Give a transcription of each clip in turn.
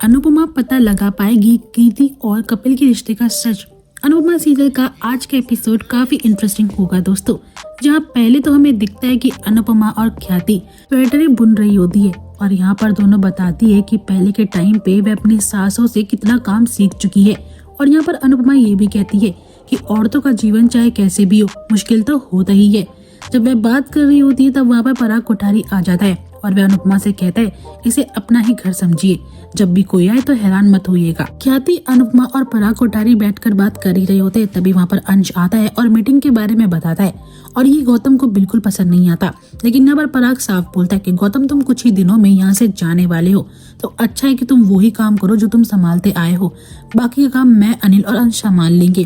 अनुपमा पता लगा पाएगी कीर्ति और कपिल के रिश्ते का सच। अनुपमा सीरियल का आज का एपिसोड काफी इंटरेस्टिंग होगा दोस्तों, जहां पहले तो हमें दिखता है कि अनुपमा और ख्याति स्वेटरें बुन रही होती है और यहाँ पर दोनों बताती है कि पहले के टाइम पे वे अपनी सासों से कितना काम सीख चुकी है। और यहाँ पर अनुपमा ये भी कहती है कि औरतों का जीवन चाहे कैसे भी हो, मुश्किल तो होता ही है। जब वह बात कर रही होती है तब वहाँ पर पराग कोठारी आ जाता है और वह अनुपमा से कहता है इसे अपना ही घर समझिए, जब भी कोई आए तो हैरान मत होइएगा। ख्याति, अनुपमा और पराग कोठारी बैठकर बात कर ही रहे होते हैं, तभी वहाँ पर अंश आता है और मीटिंग के बारे में बताता है और ये गौतम को बिल्कुल पसंद नहीं आता। लेकिन यहाँ पर पराग साफ बोलता है कि गौतम तुम कुछ ही दिनों में यहाँ से जाने वाले हो, तो अच्छा है कि तुम वही काम करो जो तुम संभालते आए हो, बाकी का काम मैं, अनिल और अंश संभाल लेंगे।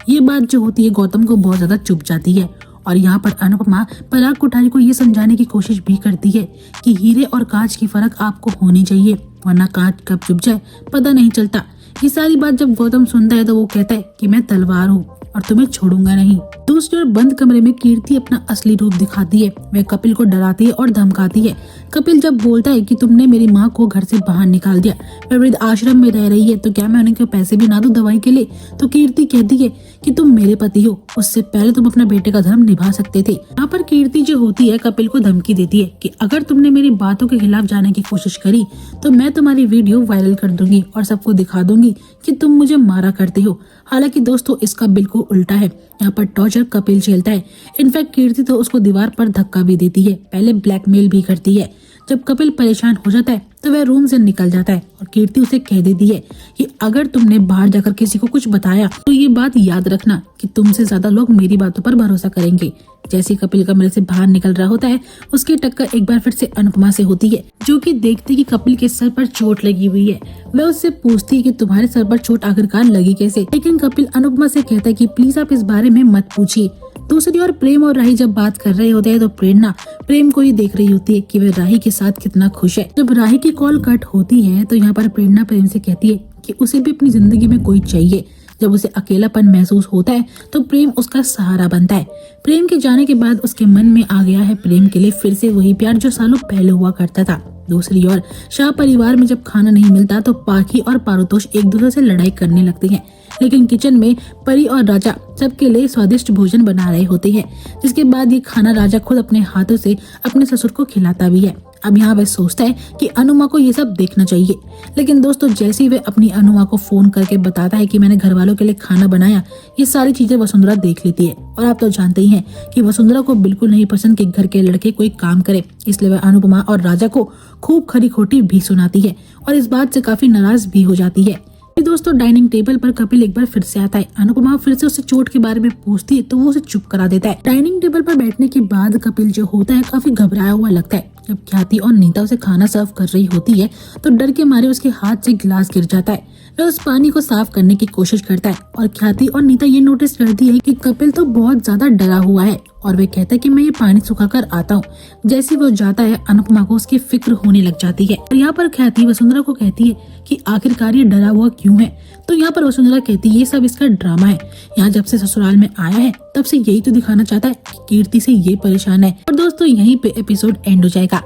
ये बात जो होती है गौतम को बहुत ज्यादा चुभ जाती है और यहाँ पर अनुपमा पराग कोठारी को ये समझाने की कोशिश भी करती है कि हीरे और कांच की फर्क आपको होनी चाहिए, वरना कांच कब चुभ जाए पता नहीं चलता। ये सारी बात जब गौतम सुनता है तो वो कहता है कि मैं तलवार हूँ और तुम्हें छोड़ूंगा नहीं। दूसरी ओर बंद कमरे में कीर्ति अपना असली रूप दिखाती है। वह कपिल को डराती है और धमकाती है। कपिल जब बोलता है कि तुमने मेरी माँ को घर से बाहर निकाल दिया, वह वृद्ध आश्रम में रह रही है, तो क्या मैं उन्हें पैसे भी ना दूं दवाई के लिए? तो कीर्ति कहती है कि तुम मेरे पति हो, उससे पहले तुम अपने बेटे का धर्म निभा सकते थे। यहाँ पर कीर्ति जो होती है कपिल को धमकी देती है कि अगर तुमने मेरी बातों के खिलाफ जाने की कोशिश करी तो मैं तुम्हारी वीडियो वायरल कर दूंगी और सबको दिखा दूंगी कि तुम मुझे मारा करते हो। हालांकि दोस्तों इसका बिल्कुल उल्टा है, यहाँ पर टॉर्चर कपिल झेलता है। इनफैक्ट कीर्ति तो उसको दीवार पर धक्का भी देती है, पहले ब्लैकमेल भी करती है। जब कपिल परेशान हो जाता है तो वह रूम से निकल जाता है और कीर्ति उसे कह देती है कि अगर तुमने बाहर जाकर किसी को कुछ बताया तो ये बात याद रखना कि तुमसे ज्यादा लोग मेरी बातों पर भरोसा करेंगे। जैसे कपिल कमरे से बाहर निकल रहा होता है उसकी टक्कर एक बार फिर से अनुपमा से होती है, जो कि देखती कि कपिल के सर पर चोट लगी हुई है। वह उससे पूछती है कि तुम्हारे सर पर चोट आखिरकार लगी कैसे, लेकिन कपिल अनुपमा से कहता है कि प्लीज आप इस बारे में मत पूछिए। दूसरी ओर प्रेम और राही जब बात कर रहे होते हैं तो प्रेरणा प्रेम को ही देख रही होती है कि वह राही के साथ कितना खुश है। जब राही की कॉल कट होती है तो यहाँ पर प्रेरणा प्रेम से कहती है कि उसे भी अपनी जिंदगी में कोई चाहिए। जब उसे अकेलापन महसूस होता है तो प्रेम उसका सहारा बनता है। प्रेम के जाने के बाद उसके मन में आ गया है प्रेम के लिए फिर से वही प्यार जो सालों पहले हुआ करता था। दूसरी ओर शाह परिवार में जब खाना नहीं मिलता तो पाखी और पारुतोष एक दूसरे से लड़ाई करने लगते हैं, लेकिन किचन में परी और राजा सबके लिए स्वादिष्ट भोजन बना रहे होते हैं, जिसके बाद ये खाना राजा खुद अपने हाथों से अपने ससुर को खिलाता भी है। अब यहाँ वह सोचता है कि अनुमा को ये सब देखना चाहिए, लेकिन दोस्तों जैसे ही वह अपनी अनुमा को फोन करके बताता है कि मैंने घर वालों के लिए खाना बनाया, ये सारी चीजें वसुंधरा देख लेती है। और आप तो जानते ही हैं कि वसुंधरा को बिल्कुल नहीं पसंद कि घर के लड़के कोई काम करे, इसलिए वह अनुपमा और राजा को खूब खरी खोटी भी सुनाती है और इस बात से काफी नाराज भी हो जाती है। दोस्तों डाइनिंग टेबल पर कपिल एक बार फिर से आता है। अनुपमा फिर से उससे चोट के बारे में पूछती है तो वो उसे चुप करा देता है। डाइनिंग टेबल पर बैठने के बाद कपिल जो होता है काफी घबराया हुआ लगता है। जब ख्याति और नीता उसे खाना सर्व कर रही होती है तो डर के मारे उसके हाथ से गिलास गिर जाता है। वह उस पानी को साफ करने की कोशिश करता है और ख्याति और नीता ये नोटिस करती है कि कपिल तो बहुत ज्यादा डरा हुआ है और वे कहता है कि मैं ये पानी सुखाकर आता हूँ। जैसे वो जाता है अनुपमा को उसकी फिक्र होने लग जाती है और यहाँ पर ख्याति वसुंधरा को कहती है कि आखिरकार ये डरा हुआ क्यों है। तो यहाँ पर वसुंधरा कहती है ये सब इसका ड्रामा है, यहाँ जब से ससुराल में आया है तब से यही तो दिखाना चाहता है कि कीर्ति से ये परेशान है। और दोस्तों यहीं पे एपिसोड एंड हो जाएगा।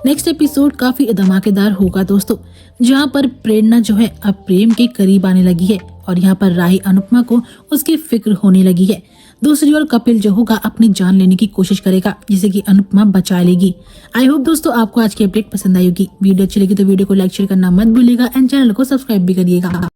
नेक्स्ट एपिसोड काफी धमाकेदार होगा दोस्तों, जहाँ पर प्रेरणा जो है अब प्रेम के करीब आने लगी है और यहाँ पर राही अनुपमा को उसकी फिक्र होने लगी है। दूसरी ओर कपिल जो होगा अपनी जान लेने की कोशिश करेगा जिसे कि अनुपमा बचा लेगी। आई होप दोस्तों आपको आज की अपडेट पसंद आई होगी। वीडियो अच्छी लगी तो वीडियो को लाइक शेयर करना मत भूलिएगा एंड चैनल को सब्सक्राइब भी करिएगा।